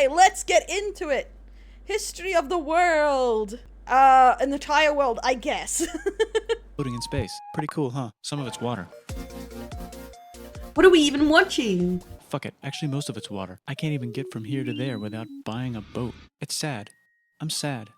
Okay, let's get into it. History of the world. An entire world, I guess. Floating in space. Pretty cool, huh? Some of it's water. What are we even watching? Fuck it. Actually, most of it's water. I can't even get from here to there without buying a boat. It's sad. I'm sad.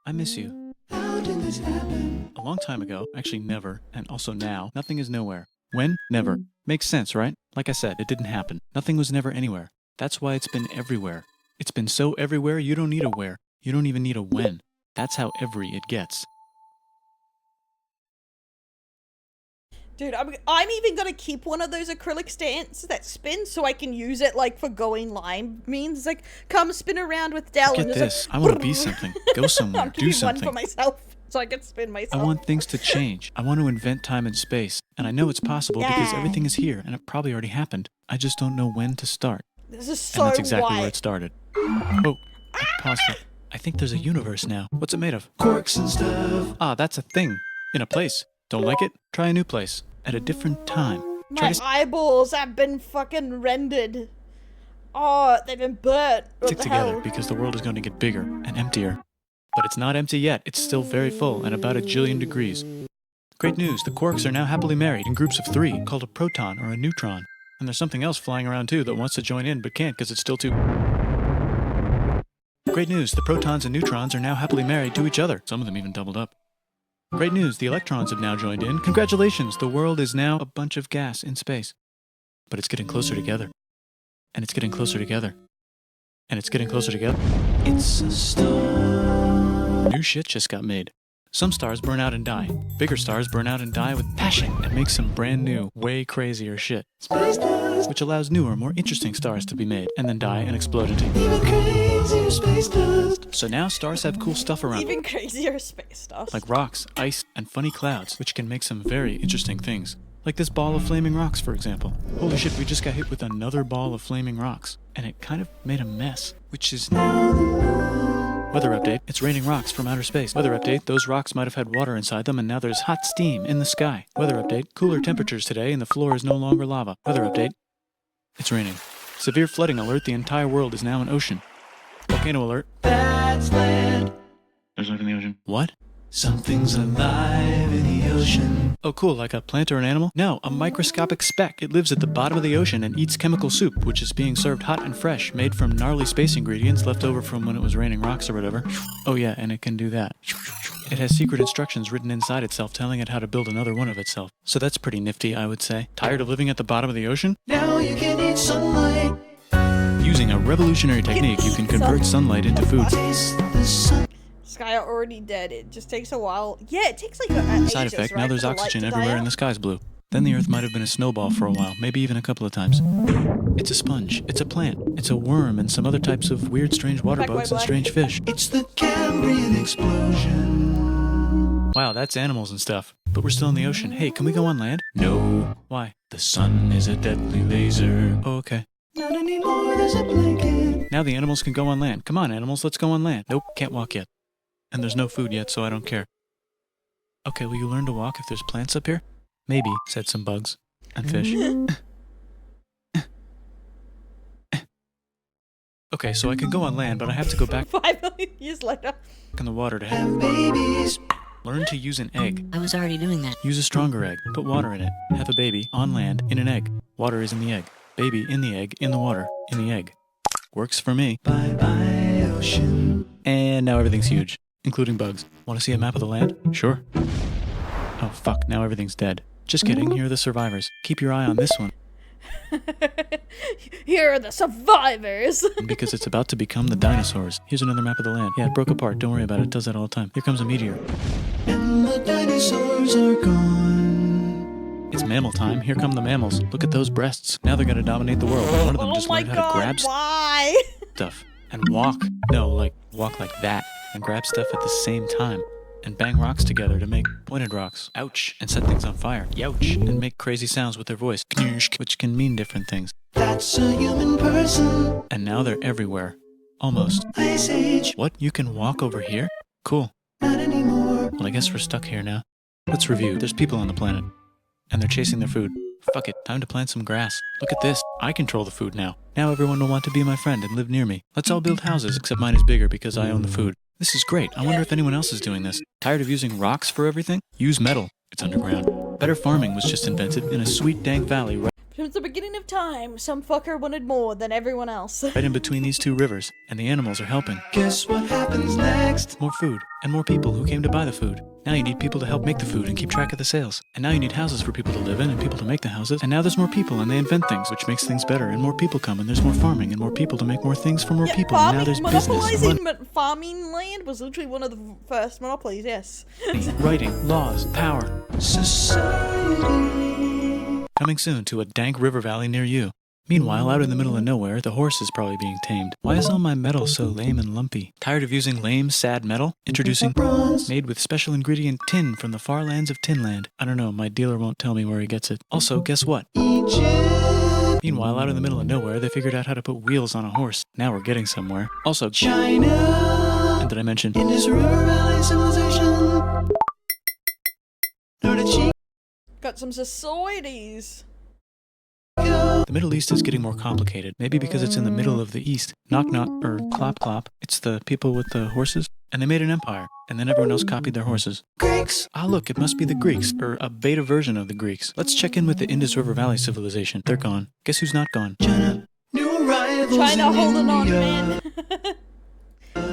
I miss you. How did this happen? A long time ago, actually never, and also now, nothing is nowhere. When? Never. Makes sense, right? Like I said, it didn't happen. Nothing was never anywhere. That's why it's been everywhere. It's been so everywhere, you don't need a where. You don't even need a when. That's how every it gets. Dude, I'm even gonna keep one of those acrylic stands that spin so I can use it like for going line means. Like, come spin around with Dell. Get and this. like, I want to be something. Go somewhere. I'm Do keeping something. one for myself so I can spin myself. I want things to change. I want to invent time and space. And I know it's possible because Yeah. everything is here and it probably already happened. I just don't know when to start. This is so And that's exactly why. where it started. Oh, I paused it. I think there's a universe now. What's it made of? Corks and stuff. Ah, that's a thing. In a place. Don't like it? Try a new place. At a different time. Try My to eyeballs have been fucking rendered. Oh, they've been burnt. What stick the together hell? because the world is going to get bigger and emptier. But it's not empty yet. It's still very full and about 1,000,000,000 degrees. Great news. The quarks are now happily married in groups of 3 called a proton or a neutron. And there's something else flying around too that wants to join in but can't because it's still too... Great news. The protons and neutrons are now happily married to each other. Some of them even doubled up. Great news. The electrons have now joined in. Congratulations. The world is now a bunch of gas in space. But it's getting closer together. And it's getting closer together. And it's getting closer together. It's a star. New shit just got made. Some stars burn out and die. Bigger stars burn out and die with passion and make some brand new, way crazier shit. Space dust. Which allows newer, more interesting stars to be made and then die and explode into... Even crazier space dust. So now stars have cool stuff around them. Even crazier space stuff. Like rocks, ice, and funny clouds, which can make some very interesting things. Like this ball of flaming rocks, for example. Holy shit, we just got hit with another ball of flaming rocks. And it kind of made a mess, which is... Weather update, it's raining rocks from outer space. Weather update, those rocks might have had water inside them and now there's hot steam in the sky. Weather update, cooler temperatures today and the floor is no longer lava. Weather update, it's raining. Severe flooding alert, the entire world is now an ocean. Volcano alert. That's land. There's life in the ocean. What? Something's alive in the ocean. Oh cool, like a plant or an animal? No, a microscopic speck. It lives at the bottom of the ocean and eats chemical soup, which is being served hot and fresh, made from gnarly space ingredients left over from when it was raining rocks or whatever. Oh yeah, and it can do that. It has secret instructions written inside itself telling it how to build another one of itself. So that's pretty nifty, I would say. Tired of living at the bottom of the ocean? Now you can eat sunlight. Using a revolutionary technique, you can convert sunlight into food. Taste the sun. Sky are already dead. It just takes a while. Yeah, it takes like a Side ages, effect, right, now there's for the light oxygen to die everywhere out? and the sky's blue. Then the Earth might have been a snowball for a while, maybe even a couple of times. It's a sponge, it's a plant, it's a worm and some other types of weird strange water Black, white, bugs and black. strange fish. It's the Cambrian explosion. Wow, that's animals and stuff. But we're still in the ocean. Hey, can we go on land? No. Why? The sun is a deadly laser. Oh, okay. Not anymore, there's a blanket. Now the animals can go on land. Come on, animals, let's go on land. Nope, can't walk yet. And there's no food yet, so I don't care. Okay, will you learn to walk if there's plants up here? Maybe, said some bugs. And fish. Okay, so I can go on land, but I have to go back 5 million years later. in the water to have... Have babies. Learn to use an egg. I was already doing that. Use a stronger egg. Put water in it. Have a baby on land in an egg. Water is in the egg. Baby in the egg, in the water, in the egg. Works for me. Bye bye, ocean. And now everything's huge, including bugs. Want to see a map of the land? Sure. Oh fuck, now everything's dead. Just kidding, here are the survivors. Keep your eye on this one, Here are the survivors. because it's about to become the dinosaurs. Here's another map of the land. Yeah, it broke apart, don't worry about it, it does that all the time. Here comes a meteor. And the dinosaurs are gone. It's mammal time, here come the mammals. Look at those breasts. Now they're gonna dominate the world. One of them Oh just my learned how to god, grab why? stuff and walk. No, like walk like that and grab stuff at the same time and bang rocks together to make pointed rocks. Ouch. And set things on fire. Youch. And make crazy sounds with their voice. Knirsch, which can mean different things. That's a human person. And now they're everywhere. Almost. Ice Age. What? You can walk over here? Cool. Not anymore. Well, I guess we're stuck here now. Let's review. There's people on the planet. And they're chasing their food. Fuck it. Time to plant some grass. Look at this. I control the food now. Now everyone will want to be my friend and live near me. Let's all build houses, except mine is bigger because I own the food. This is great. I wonder if anyone else is doing this. Tired of using rocks for everything? Use metal. It's underground. Better farming was just invented in a sweet dank valley right Since the beginning of time, some fucker wanted more than everyone else. in between these two rivers, and the animals are helping. Guess what happens next? More food, and more people who came to buy the food. Now you need people to help make the food and keep track of the sales. And now you need houses for people to live in and people to make the houses. And now there's more people and they invent things, which makes things better. And more people come and there's more farming and more people to make more things for more people. And now there's business, monopolizing farming land was literally one of the first monopolies, yes. money, writing, laws, power. Society. Coming soon to a dank river valley near you. Meanwhile, out in the middle of nowhere, the horse is probably being tamed. Why is all my metal so lame and lumpy? Tired of using lame, sad metal? Introducing bronze, made with special ingredient tin from the far lands of Tinland. I don't know, my dealer won't tell me where he gets it. Also, guess what? Egypt. Meanwhile, out in the middle of nowhere, they figured out how to put wheels on a horse. Now we're getting somewhere. Also, China. and did I mention? Indus River Valley civilization. Nordic Got some societies. The Middle East is getting more complicated. Maybe because it's in the middle of the East. Knock knock, or clop clop. It's the people with the horses. And they made an empire. And then everyone else copied their horses. Greeks. Ah, look, it must be the Greeks, or a beta version of the Greeks. Let's check in with the Indus River Valley civilization. They're gone. Guess who's not gone? China. New arrivals China in holding on, India. man.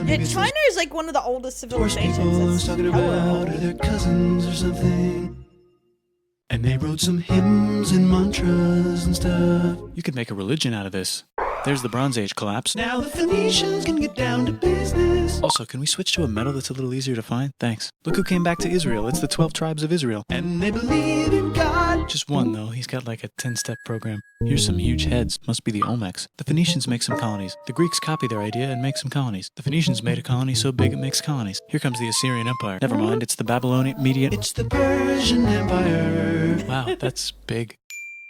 Yeah, China is like one of the oldest Horse civilizations. people It's talking hella about old. their cousins or something. And they wrote some hymns and mantras and stuff. You could make a religion out of this. There's the Bronze Age collapse. Now the Phoenicians can get down to business. Also, can we switch to a metal that's a little easier to find? Thanks. Look who came back to Israel. It's the 12 tribes of Israel. And they believe in God. Just one, though. He's got like a 10-step program. Here's some huge heads. Must be the Olmecs. The Phoenicians make some colonies. The Greeks copy their idea and make some colonies. The Phoenicians made a colony so big it makes colonies. Here comes the Assyrian Empire. Never mind, it's the Babylonian Median. It's the Persian Empire. Wow, that's big.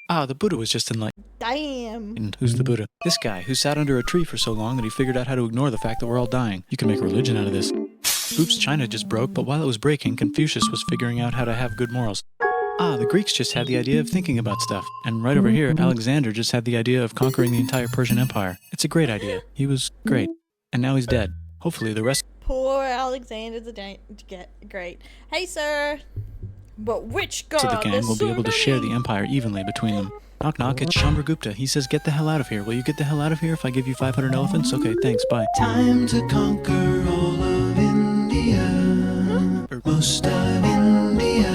Ah, the Buddha was just enlightened. Damn. And who's the Buddha? This guy who sat under a tree for so long that he figured out how to ignore the fact that we're all dying. You can make a religion out of this. Oops, China just broke, but while it was breaking, Confucius was figuring out how to have good morals. Ah, the Greeks just had the idea of thinking about stuff. And right over here, Alexander just had the idea of conquering the entire Persian Empire. It's a great idea. He was great. And now he's dead. Hopefully the rest... Poor Alexander get great. Hey, sir. But which god? of the gang will be able to share the empire evenly between them. Knock knock, it's Chandragupta. He says, get the hell out of here. Will you get the hell out of here if I give you 500 elephants? Okay, thanks, bye. Time to conquer all of India. Most of India.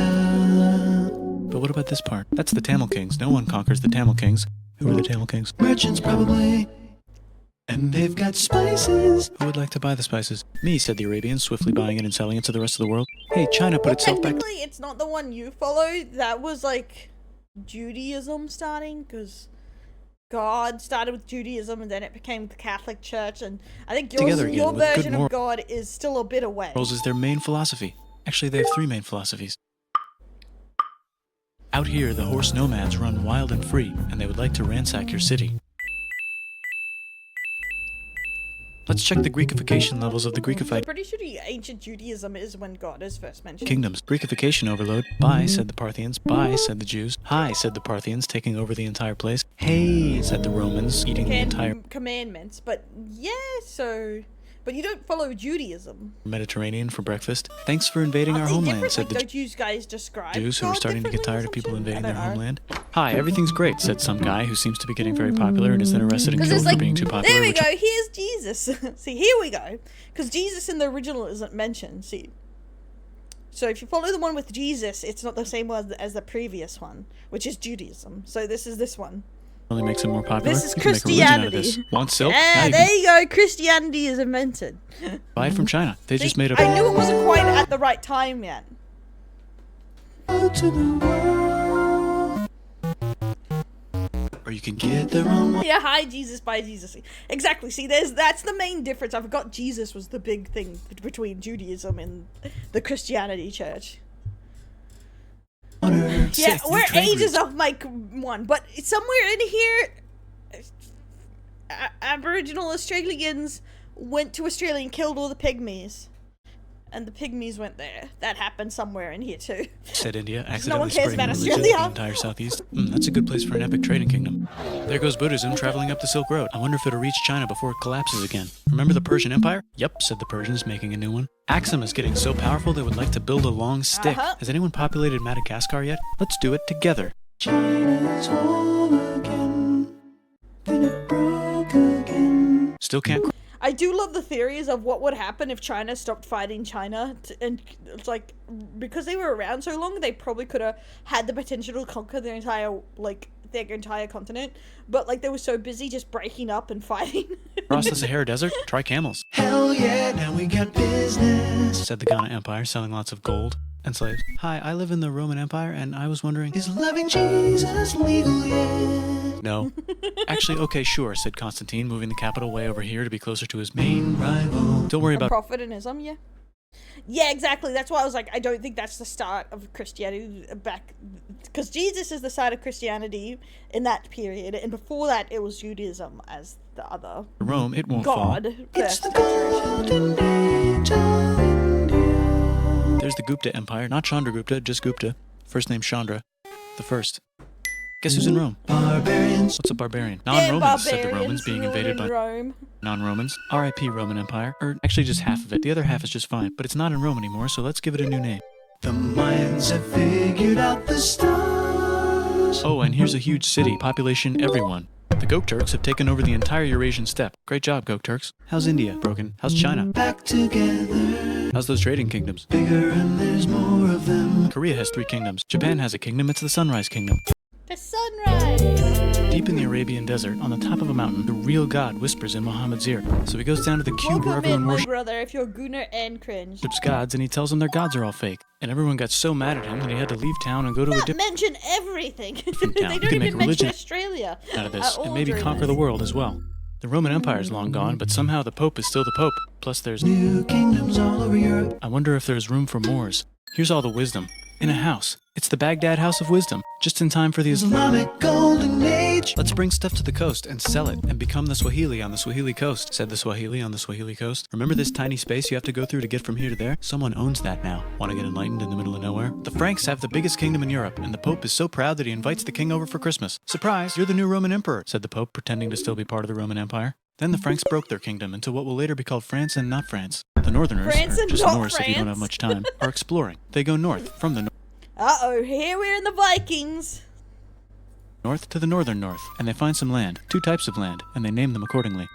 But what about this part? That's the Tamil Kings. No one conquers the Tamil Kings. Who are the Tamil Kings? Merchants probably. And they've got spices. Who would like to buy the spices? Me, said the Arabians, swiftly buying it and selling it to the rest of the world. Hey, China put itself back... Technically, it's not the one you follow. That was like Judaism starting, because God started with Judaism and then it became the Catholic Church. And I think Together again, your with good version of mor- God is still a bit away. Morals is their main philosophy. Actually, they have 3 main philosophies. Out here, the horse nomads run wild and free, and they would like to ransack your city. Let's check the Greekification levels of the I'm Greekified pretty sure the ancient Judaism is when God is first mentioned. kingdoms. Greekification overload. Bye, said the Parthians. Bye, said the Jews. Hi, said the Parthians, taking over the entire place. Hey, said the Romans, eating the entire Commandments, but yeah, so... But you don't follow Judaism. Mediterranean for breakfast. Thanks for invading Aren't our they homeland, different? said Like, the don't you guys describe Jews who were God starting to get differently tired or of people something? invading I their don't know. homeland. Hi, everything's great, said some guy who seems to be getting very popular and is then arrested and Because killed it's for like, being too popular. there we which- go, here's Jesus. See, here we go. Because Jesus in the original isn't mentioned, see. So if you follow the one with Jesus, it's not the same one as the previous one, which is Judaism. So this is this one. Only makes it more popular. This is You can make a religion out of Christianity. this. Want silk? Now Yeah, you there can you go, Christianity is invented. buy it from China. They just See, made up. I knew it wasn't quite at the right time yet. Out to the world. Or you can get their own way. Yeah, hi Jesus, bye Jesus. Exactly. See, that's the main difference. I forgot Jesus was the big thing between Judaism and the Christianity church. Yeah, Sith, we're trade ages routes. off mic one, but somewhere in here, Aboriginal Australians went to Australia and killed all the pygmies. and the pygmies went there. That happened somewhere in here too. Said India, No accidentally one cares spreading about religion to Australia. the entire southeast. That's a good place for an epic trading kingdom. There goes Buddhism traveling up the Silk Road. I wonder if it'll reach China before it collapses again. Remember the Persian Empire? Yep, said the Persians, making a new one. Axum is getting so powerful they would like to build a long stick. Has anyone populated Madagascar yet? Let's do it together. China's whole again, then it broke again. Still can't. I do love the theories of what would happen if China stopped fighting China, and it's like, because they were around so long, they probably could have had the potential to conquer their entire continent, but like they were so busy just breaking up and fighting. Across the Sahara Desert? Try camels. Hell yeah, now we got business. Said the Ghana Empire, selling lots of gold and slaves. Hi, I live in the Roman Empire, and I was wondering... Is loving Jesus legal yet? No. Actually, okay, sure, said Constantine, moving the capital way over here to be closer to his main rival. Don't worry about... Prophetinism, yeah. Yeah, exactly. That's why I was like, I don't think that's the start of Christianity back... Because Jesus is the start of Christianity in that period, and before that, it was Judaism as the other Rome, it won't fall. god. It's the golden age of India. There's the Gupta Empire, not Chandragupta, just Gupta. First name Chandra. The first. Guess who's in Rome? Barbarians. What's a barbarian? They're Non-Romans, said the Romans, barbarians being ruling invaded by Rome. non-Romans. R.I.P. Roman Empire. Or actually just half of it. The other half is just fine, but it's not in Rome anymore, so let's give it a new name. The Mayans have figured out the stars. Oh, and here's a huge city, population everyone. The Gok Turks have taken over the entire Eurasian steppe. Great job, Gok Turks. How's India? Broken. How's China? Back together. How's those trading kingdoms? Bigger and there's more of them. Korea has 3 kingdoms. Japan has a kingdom, it's the Sunrise Kingdom. The sunrise! Deep in the Arabian desert, on the top of a mountain, the real God whispers in Muhammad's ear. So he goes down to the cube where Welcome in, everyone my worships brother, if you're gooner and cringe. gods, and he tells them their gods are all fake. And everyone got so mad at him that he had to leave town and go to a Not different mention everything. town. They You don't can make even a mention religion Australia out of this, at all and maybe during conquer this. the world as well. The Roman Empire is long gone, but somehow the Pope is still the Pope. Plus there's... New kingdoms all over Europe. I wonder if there's room for Moors. Here's all the wisdom. In a house. It's the Baghdad House of Wisdom. Just in time for the Islamic golden age. Let's bring stuff to the coast and sell it and become the Swahili on the Swahili coast, said the Swahili on the Swahili coast. Remember this tiny space you have to go through to get from here to there? Someone owns that now. Want to get enlightened in the middle of nowhere? The Franks have the biggest kingdom in Europe, and the Pope is so proud that he invites the king over for Christmas. Surprise, you're the new Roman emperor, said the Pope, pretending to still be part of the Roman Empire. Then the Franks broke their kingdom into what will later be called France and not France. The Northerners, France or and just not Norse if you don't have France. much time, are exploring. They go north, from the Uh-oh, here we're in the Vikings. north to the northern north, and they find some land, 2 types of land, and they name them accordingly.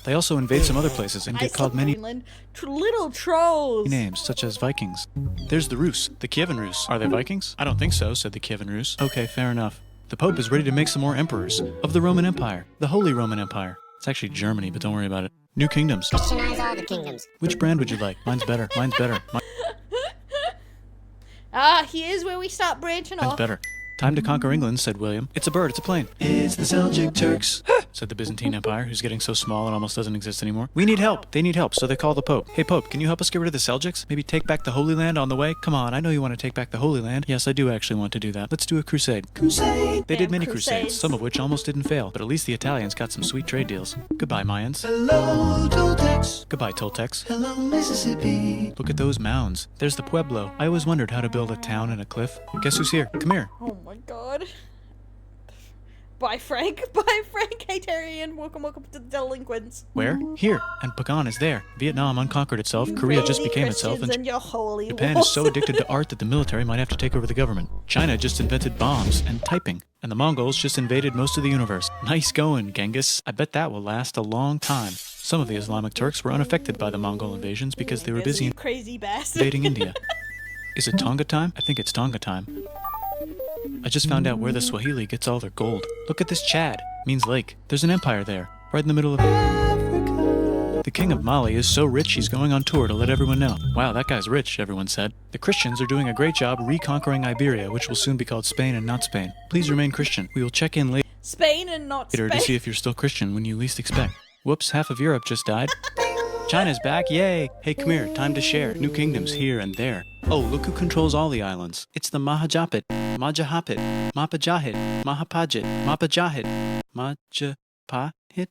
They also invade some other places and get called many Greenland. Little trolls. names, such as Vikings. There's the Rus, the Kievan Rus. Are they Vikings? I don't think so, said the Kievan Rus. Okay, fair enough. The Pope is ready to make some more emperors of the Roman Empire, the Holy Roman Empire. It's actually Germany, but don't worry about it. New kingdoms. Christianize all the kingdoms. Which brand would you like? Mine's better. Mine's better. Here's where we start branching Mine's off. better. Time to conquer England, said William. It's a bird, it's a plane. It's the Seljuk Turks. Said the Byzantine Empire, who's getting so small it almost doesn't exist anymore. We need help. They need help, so they call the Pope. Hey, Pope, can you help us get rid of the Seljuks? Maybe take back the Holy Land on the way? Come on, I know you want to take back the Holy Land. Yes, I do actually want to do that. Let's do a crusade. Crusade. They did Damn many crusades. crusades, some of which almost didn't fail, but at least the Italians got some sweet trade deals. Goodbye, Mayans. Hello, Toltecs. Goodbye, Toltecs. Hello, Mississippi. Look at those mounds. There's the Pueblo. I always wondered how to build a town in a cliff. Guess who's here? Come here. Oh my god. Bye, Frank. Bye, Frank. Hey, Tyrion. Welcome to the delinquents. Where? Here. And Pagan is there. Vietnam unconquered itself. Korea just became itself. And your holy Japan wars. is so addicted to art that the military might have to take over the government. China just invented bombs and typing. And the Mongols just invaded most of the universe. Nice going, Genghis. I bet that will last a long time. Some of the Islamic Turks were unaffected by the Mongol invasions because they were busy You crazy bastard. invading India. Is it Tonga time? I think it's Tonga time. I just found out where the Swahili gets all their gold. Look at this Chad. Means lake. There's an empire there. Right in the middle of Africa. The king of Mali is so rich he's going on tour to let everyone know. Wow, that guy's rich, everyone said. The Christians are doing a great job reconquering Iberia, which will soon be called Spain and not Spain. Please remain Christian. We will check in later Spain and not Spain. to see if you're still Christian when you least expect. Whoops, half of Europe just died. China's back, yay! Hey, come here, time to share. New kingdoms here and there. Oh, look who controls all the islands. It's the Mahajapit, Majahapit, Mapajahit, Mahapajit, Mapajahit, Majapahit.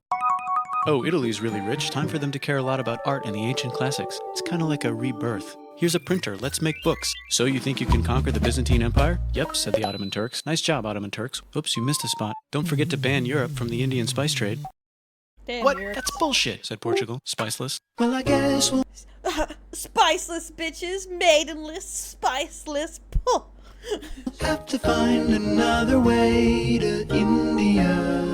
Oh, Italy's really rich. Time for them to care a lot about art and the ancient classics. It's kind of like a rebirth. Here's a printer. Let's make books. So you think you can conquer the Byzantine Empire? Yep, said the Ottoman Turks. Nice job, Ottoman Turks. Oops, you missed a spot. Don't forget to ban Europe from the Indian spice trade. Damn, What? Europe. That's bullshit, said Portugal. Spiceless. Well, I guess we'll Spiceless bitches, maidenless, spiceless. Puh. have to find another way to India.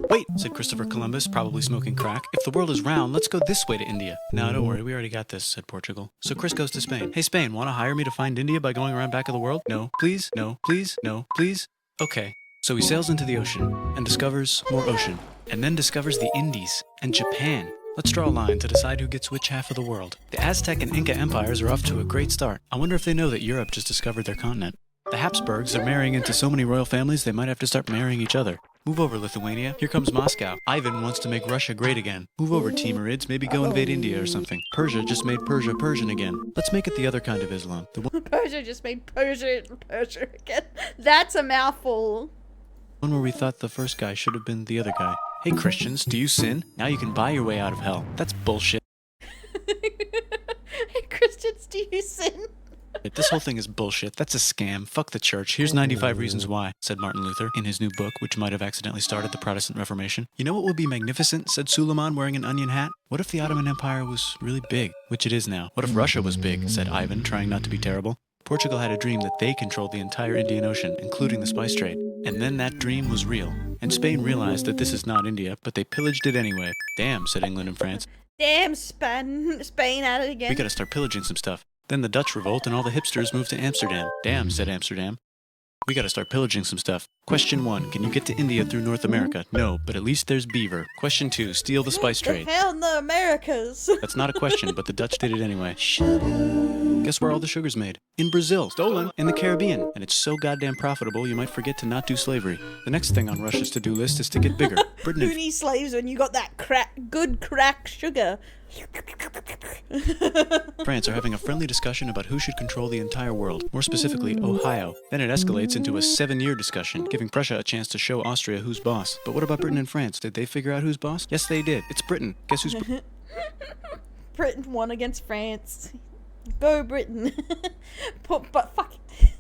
Wait, said Christopher Columbus, probably smoking crack. If the world is round, let's go this way to India. No, don't worry, we already got this, said Portugal. So Chris goes to Spain. Hey, Spain, want to hire me to find India by going around back of the world? No, please, no, please, no, please. Okay. So he sails into the ocean and discovers more ocean, and then discovers the Indies and Japan. Let's draw a line to decide who gets which half of the world. The Aztec and Inca empires are off to a great start. I wonder if they know that Europe just discovered their continent. The Habsburgs are marrying into so many royal families they might have to start marrying each other. Move over, Lithuania. Here comes Moscow. Ivan wants to make Russia great again. Move over, Timurids. Maybe go invade India or something. Persia just made Persia Persian again. Let's make it the other kind of Islam. The Persia just made Persia again. That's a mouthful. one where we thought the first guy should have been the other guy. Hey Christians, do you sin? Now you can buy your way out of hell. That's bullshit. Hey Christians, do you sin? This whole thing is bullshit. That's a scam. Fuck the church. Here's 95 Reasons Why, said Martin Luther in his new book, which might have accidentally started the Protestant Reformation. You know what would be magnificent, said Suleiman wearing an onion hat? What if the Ottoman Empire was really big, which it is now? What if Russia was big, said Ivan, trying not to be terrible. Portugal had a dream that they controlled the entire Indian Ocean, including the spice trade. And then that dream was real. And Spain realized that this is not India, but they pillaged it anyway. Damn, said England and France. Damn, Spain at it again. We gotta start pillaging some stuff. Then the Dutch revolt and all the hipsters moved to Amsterdam. Damn, said Amsterdam. We gotta start pillaging some stuff. Question 1, can you get to India through North America? No, but at least there's beaver. Question 2, steal the spice trade. The hell in the Americas. That's not a question, but the Dutch did it anyway. Guess where all the sugar's made? In Brazil. Stolen. In the Caribbean. And it's so goddamn profitable, you might forget to not do slavery. The next thing on Russia's to-do list is to get bigger. Britain Who and needs slaves when you got that good crack sugar? France are having a friendly discussion about who should control the entire world, more specifically Ohio. Then it escalates into a 7-year discussion, giving Prussia a chance to show Austria who's boss. But what about Britain and France? Did they figure out who's boss? Yes, they did. It's Britain. Guess who's Britain won against France. Go Britain. but fuck it.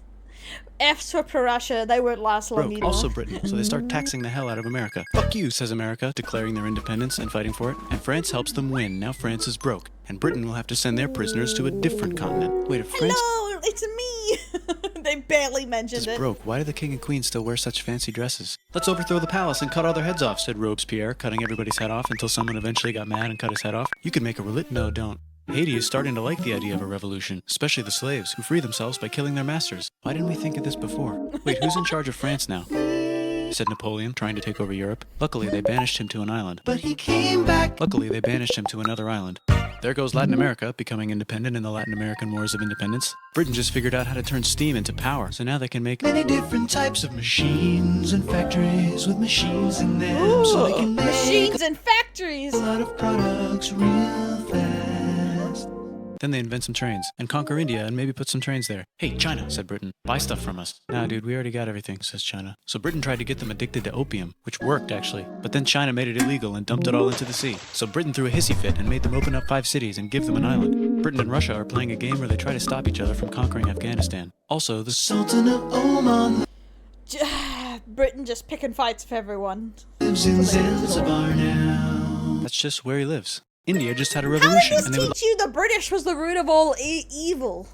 F's for Russia, they won't last long broke. either. Also Britain, so they start taxing the hell out of America. Fuck you, says America, declaring their independence and fighting for it. And France helps them win. Now France is broke. And Britain will have to send their prisoners to a different continent. Wait, if France Hello, it's me. They barely mentioned is it. broke, why do the king and queen still wear such fancy dresses? Let's overthrow the palace and cut all their heads off, said Robespierre, cutting everybody's head off until someone eventually got mad and cut his head off. You can make a No, don't. Haiti is starting to like the idea of a revolution, especially the slaves, who free themselves by killing their masters. Why didn't we think of this before? Wait, who's in charge of France now? Said Napoleon, trying to take over Europe. Luckily, they banished him to an island. But he came back. Luckily, they banished him to another island. There goes Latin America, becoming independent in the Latin American Wars of Independence. Britain just figured out how to turn steam into power, so now they can make Many different types of machines and factories with machines in them, so they can make Machines and factories. a lot of products real fast. Then they invent some trains, and conquer India and maybe put some trains there. Hey, China, said Britain, buy stuff from us. Nah, dude, we already got everything, says China. So Britain tried to get them addicted to opium, which worked, actually. But then China made it illegal and dumped it all into the sea. So Britain threw a hissy fit and made them open up 5 cities and give them an island. Britain and Russia are playing a game where they try to stop each other from conquering Afghanistan. Also, the Sultan of Oman Britain just picking fights for everyone. lives in Zanzibar now. that's just where he lives. India just had a How did revolution, this and they would teach you the British was the root of all evil?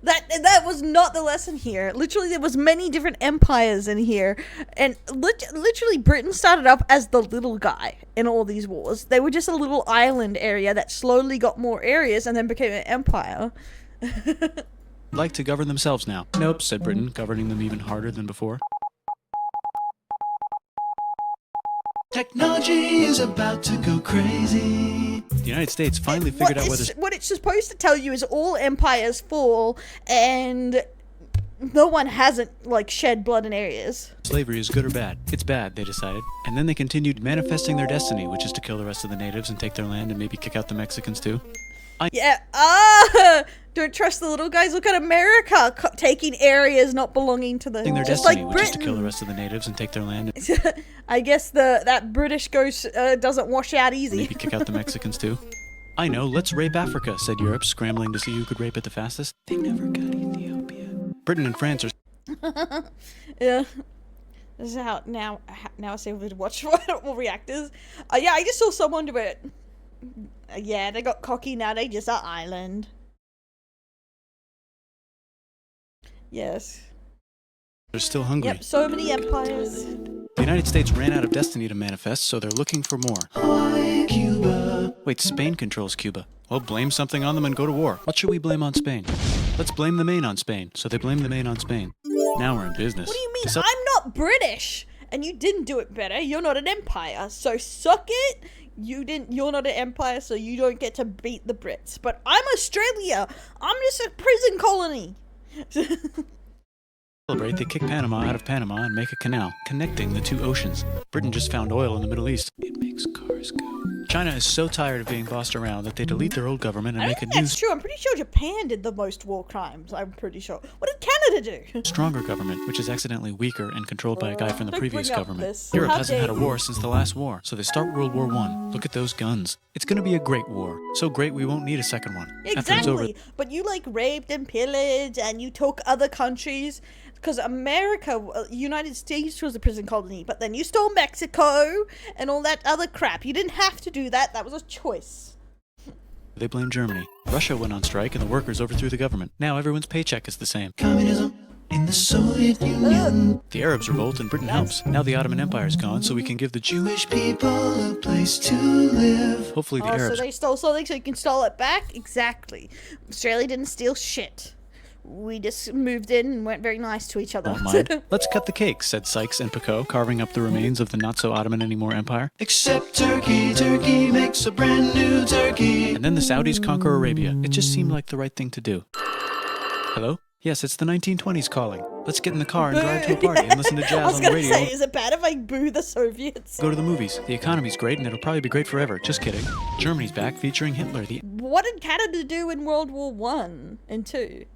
That was not the lesson here. Literally, there was many different empires in here, and literally, Britain started up as the little guy in all these wars. They were just a little island area that slowly got more areas and then became an empire. like to govern themselves now. Nope, said Britain, governing them even harder than before. Technology is about to go crazy. The United States finally figured out whether What it's supposed to tell you is all empires fall, and no one hasn't shed blood in areas. slavery is good or bad. It's bad, they decided. And then they continued manifesting their destiny, which is to kill the rest of the natives and take their land and maybe kick out the Mexicans too. Yeah. Don't trust the little guys. Look at America taking areas not belonging to them. Their Just destiny, like which is to kill the Britain. rest of the natives and take their land I guess that British ghost doesn't wash out and easy. maybe kick out the Mexicans too. I know, let's rape Africa, said Europe, scrambling to see who could rape it the fastest. They never got Ethiopia. Britain and France are Yeah. This is how now I say we watch what reactors. Yeah, I just saw someone do it. Yeah, they got cocky now. They just are island. Yes. they're still hungry. Yep. So many empires. The United States ran out of destiny to manifest, so they're looking for more. Hawaii, Cuba. Wait, Spain controls Cuba. Well, blame something on them and go to war. What should we blame on Spain? Let's blame the Maine on Spain. So they blame the Maine on Spain. Now we're in business. What do you mean? So- I'm not British, and you didn't do it better. You're not an empire, so suck it. You're not an empire, so you don't get to beat the Brits. But I'm Australia. I'm just a prison colony. Celebrate, they kick Panama out of Panama and make a canal, connecting the two oceans. Britain just found oil in the Middle East. It makes cars go. China is so tired of being bossed around that they delete their old government and I make a don't new, think that's true. I'm pretty sure Japan did the most war crimes. I'm pretty sure. What did Canada do? stronger government, which is accidentally weaker and controlled by a guy from the Don't previous bring up government. this. Europe How hasn't had a dare you. war since the last war, so they start World War I. Look at those guns. It's gonna be a great war. So great we won't need a second one. After it's over, Exactly. But you like raped and pillaged, and you took other countries. Because America, United States was a prison colony, but then you stole Mexico and all that other crap. You didn't have to do that. That was a choice. they blame Germany. Russia went on strike and the workers overthrew the government. Now everyone's paycheck is the same. Communism in the Soviet Union. The Arabs revolt and Britain helps. Now the Ottoman Empire's gone, so we can give the Jewish people a place to live. hopefully the Oh, so Arabs. they stole something so you can steal it back? Exactly. Australia didn't steal shit. We just moved in and weren't very nice to each other. Don't mind. Let's cut the cake, said Sykes and Picot, carving up the remains of the not-so-Ottoman anymore empire. Except Turkey, Turkey makes a brand new Turkey. And then the Saudis conquer Arabia. It just seemed like the right thing to do. Hello? Yes, it's the 1920s calling. Let's get in the car and drive to a party and listen to I jazz was on the gonna radio. say, is it bad if I boo the Soviets? Go to the movies. The economy's great and it'll probably be great forever. Just kidding. Germany's back featuring Hitler, the What did Canada do in World War One and Two?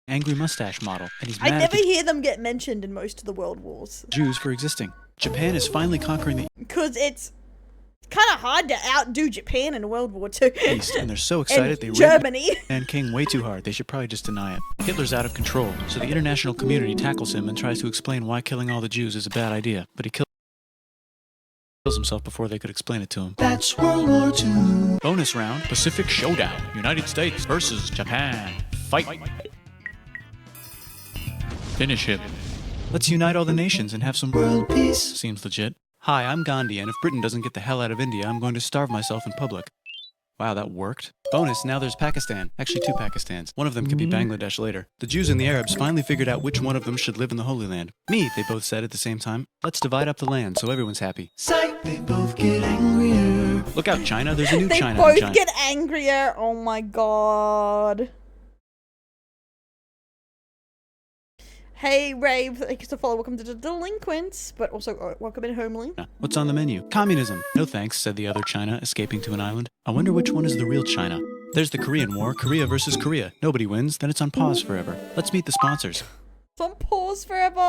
angry mustache model. And he's I mad never at the hear them get mentioned in most of the world wars. Jews for existing. Japan is finally conquering the Because it's kind of hard to outdo Japan in World War Two. East, and they're so excited they and raped Germany. and King way too hard. They should probably just deny it. Hitler's out of control, so the international community tackles him and tries to explain why killing all the Jews is a bad idea. But he kills himself before they could explain it to him. That's World War II. Bonus round, Pacific Showdown. United States versus Japan. Fight. Finish him. Let's unite all the nations and have some World peace. Seems legit. Hi, I'm Gandhi, and if Britain doesn't get the hell out of India, I'm going to starve myself in public. Wow, that worked. Bonus, now there's Pakistan. Actually, two Pakistans. One of them could be Bangladesh later. The Jews and the Arabs finally figured out which one of them should live in the Holy Land. Me, they both said at the same time. Let's divide up the land so everyone's happy. Psych, they both get angrier. Look out, China. There's a new They China in both China. get angrier. Oh my god. Hey, Rave. Thanks for follow. Welcome to the Delinquents, but also welcome in Homely. What's on the menu? Communism. No thanks, said the other China, escaping to an island. I wonder which one is the real China. There's the Korean War, Korea versus Korea. Nobody wins, then it's on pause forever. Let's meet the sponsors. It's on pause forever.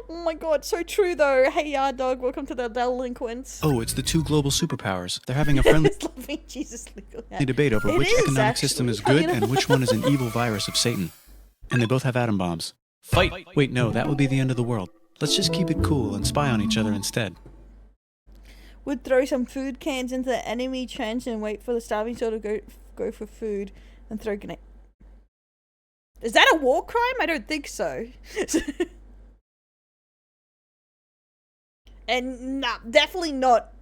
Oh my god, so true though. Hey, Dog. Welcome to the Delinquents. Oh, it's the two global superpowers. They're having a friendly It's loving Jesus legal. debate over It which is, economic system is actually. good and which one is an evil virus of Satan. And they both have atom bombs. Fight! Wait, no, that would be the end of the world. Let's just keep it cool and spy on each other instead. Would throw some food cans into the enemy trench and wait for the starving soul to go for food and throw grenade. Is that a war crime? I don't think so. And nah, definitely not.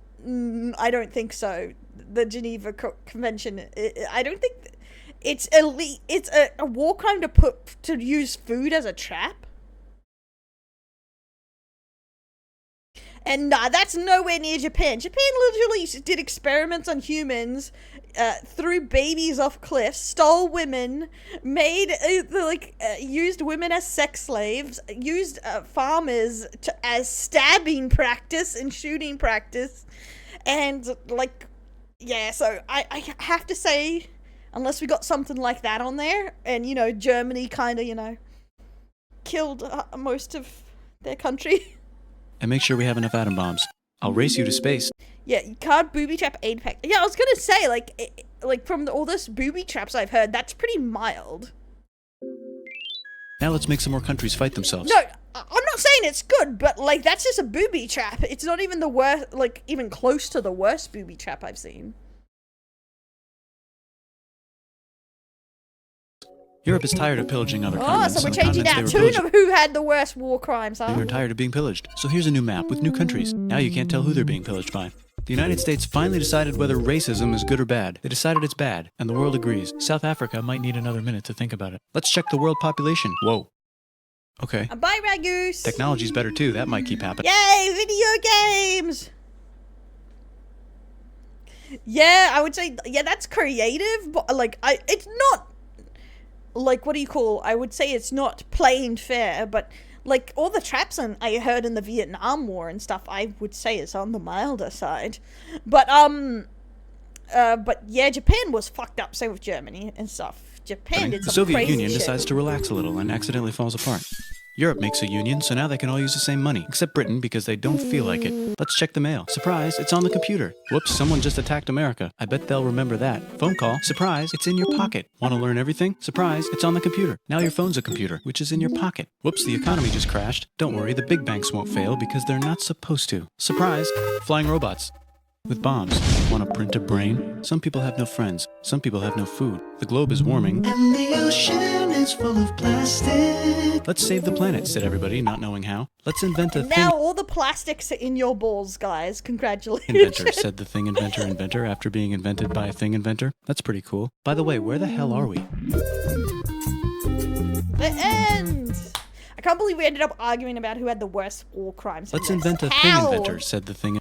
I don't think so. The Geneva Convention. I don't think it's elite. It's a war crime to use food as a trap. And nah, that's nowhere near Japan. Japan literally did experiments on humans, threw babies off cliffs, stole women, made used women as sex slaves, used farmers as stabbing practice and shooting practice, and yeah, so I have to say, unless we got something like that on there, and, you know, Germany kind of, you know, killed most of their country. And make sure we have enough atom bombs. I'll race you to space. Yeah, you can't booby trap Apex. Yeah, I was gonna say, like from all this booby traps I've heard, that's pretty mild. Now let's make some more countries fight themselves. No, I'm not saying it's good, but, like, that's just a booby trap. It's not even the worst, like, even close to the worst booby trap I've seen. Europe is tired of pillaging other Oh, continents. so we're and the changing continents our they were tune pillaging. of who had the worst war crimes, huh? They're tired of being pillaged. So here's a new map with new countries. Now you can't tell who they're being pillaged by. The United States finally decided whether racism is good or bad. They decided it's bad, and the world agrees. South Africa might need another minute to think about it. Let's check the world population. Whoa. Okay. Bye, Ragoose. Technology's better too. That might keep happening. Yay, video games! Yeah, I would say, yeah, that's creative, but, like, it's not, like, what do you call, I would say it's not plain fair, but, like, all the traps I heard in the Vietnam War and stuff, I would say is on the milder side. But yeah, Japan was fucked up, same with Germany and stuff. Japan did The some Soviet crazy Union shit. decides to relax a little and accidentally falls apart. Europe makes a union, so now they can all use the same money, except Britain because they don't feel like it. Let's check the mail. Surprise, it's on the computer. Whoops, someone just attacked America. I bet they'll remember that. Phone call. Surprise, it's in your pocket. Want to learn everything? Surprise, it's on the computer. Now your phone's a computer, which is in your pocket. Whoops, the economy just crashed. Don't worry, the big banks won't fail because they're not supposed to. Surprise, flying robots. With bombs. Want to print a brain? Some people have no friends. Some people have no food. The globe is warming. And the ocean is full of plastic. Let's save the planet, said everybody, not knowing how. Let's invent a thing. Now all the plastics are in your balls, guys. Congratulations. Inventor, said the thing inventor after being invented by a thing inventor. That's pretty cool. By the way, where the hell are we? The end! I can't believe we ended up arguing about who had the worst war crimes. in Let's this. invent a thing How? inventor, said the thing.